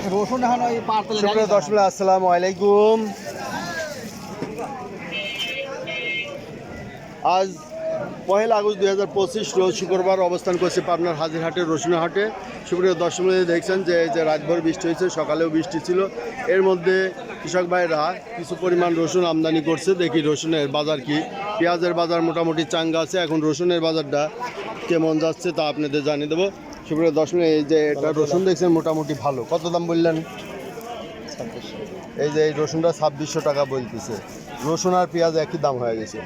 রসুন এখন ওই পারতেলে সুপ্রিয় দর্শক আসসালামু আলাইকুম। আজ 1 আগস্ট 2025 রোজ শুক্রবার অবস্থান করছি পাবনার হাজিরহাটের রসুনের হাটে। সুপ্রিয় দর্শক দেখছেন যে রাতভর বৃষ্টি হয়েছে, সকালেও বৃষ্টি ছিল। এর মধ্যে কৃষক ভাইরা কিছু পরিমাণ রসুন আমদানি করছে। দেখি রসুনের বাজার কি। পেঁয়াজের বাজার মোটামুটি চাঙ্গা আছে। এখন রসুনের বাজারটা কেমন যাচ্ছে তা আপনাদের জানিয়ে দেবো। সুপ্রিয় দর্শক এই যে এটা রসুন দেখছেন মোটামুটি ভালো। কত দাম বললেন? এই যে এই রসুনটা 2600 টাকা বলতেছে। রসুন আর পেঁয়াজ একই দাম হয়ে গেছে।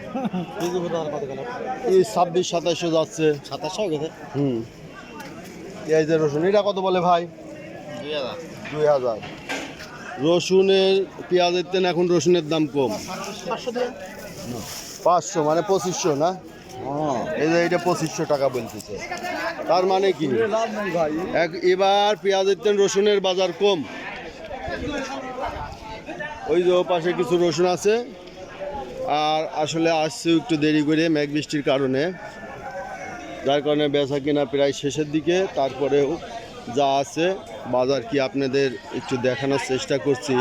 এই 2600-2700 যাচ্ছে। 2700 গেছে। এই যে রসুন এটা কত বলে ভাই? 2000। রসুনের পেঁয়াজের তেন এখন রসুনের দাম কম। 500 মানে 2500 না? এই যে এটা 2500 টাকা বলতেছে। তার মানে কি এবার পেঁয়াজের তেন রসুনের বাজার কম। ওই যে পাশে কিছু রসুন আছে। আর আসলে আসছে একটু দেরি করে মেঘ বৃষ্টির কারণে, যার কারণে বেচা কিনা প্রায় শেষের দিকে। তারপরেও যা আছে বাজার কি আপনাদের একটু দেখানোর চেষ্টা করছি।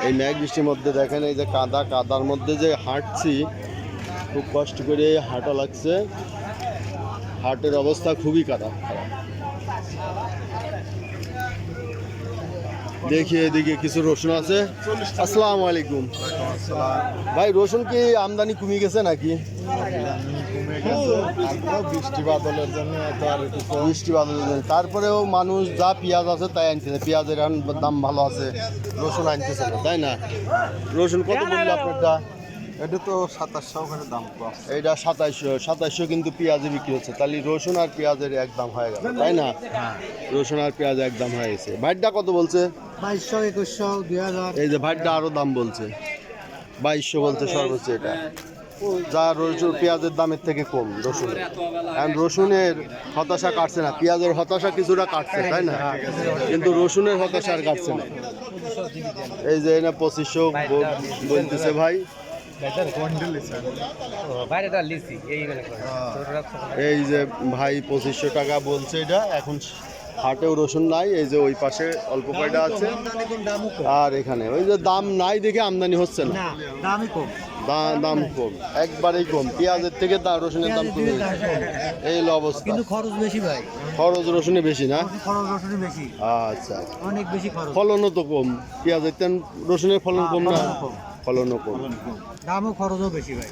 এই মেঘ বৃষ্টির মধ্যে দেখেন এই যে কাদার মধ্যে যে হাঁটছি, খুব কষ্ট করে হাঁটা লাগছে। হাটের অবস্থা খুবই খারাপ। দেখি এদিকে কিছু রসুন আছে। আসসালামু আলাইকুম ভাই, রসুন কি আমদানি কমে গেছে নাকি? বৃষ্টি বাদলের জন্য তারপরেও মানুষ যা পেঁয়াজ আছে তাই আনতেছে। পেঁয়াজের এখন দাম ভালো আছে, রসুন আনতেছে না, তাই না? রসুন কত মূল্য আপনারটা? এটা তো 2700 করে দাম কম। এইটা 2700 কিন্তু পেঁয়াজে বিক্রি হচ্ছে। তাহলে রসুন আর পেঁয়াজের এক দাম হয়ে গেল, তাই না? রসুন আর পেঁয়াজ এক দাম হয়ে গেছে। ভাইটা কত বলছে? 2200, 2100, 2000। এই যে ভাইটা আরো দাম বলছে, 2200 বলছে সর্বোচ্চ। এটা যা রসুন পেঁয়াজের দামের থেকে কম রসুন। এখন রসুনের হতাশা কাটছে না, পেঁয়াজের হতাশা কিছুটা কাটছে, তাই না? কিন্তু রসুনের হতাশা আর কাটছে না। এই যে না 2500 বলতেছে ভাই। এই যে ভাই 2500 টাকা বলছে। এটা এখন হাটেও রসুন নাই। এই যে ওই পাশে অল্প কয়টা আছে। আর এখানে ওই যে দাম নাই দেখে আমদানি হচ্ছে না, দাম কম, একবারেই কম। পেঁয়াজের থেকে রসুনের দাম কমে গেছে। এই হলো অবস্থা। কিন্তু খরচ বেশি ভাই। খরচ রসুনে বেশি না? খরচ রসুনে বেশি। আচ্ছা, অনেক বেশি খরচ। ফলনও তো কম। পেঁয়াজের তেন রসুনের ফলন কম না? ফলনও কম, দামও খরচও বেশি ভাই।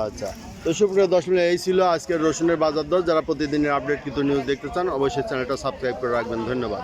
আচ্ছা, তো সুপ্রিয় দর্শক এই ছিল আজকের রসুনের বাজার দর। যারা প্রতিদিনের আপডেট কিন্তু নিউজ দেখতে চান অবশ্যই চ্যানেলটা সাবস্ক্রাইব করে রাখবেন। ধন্যবাদ।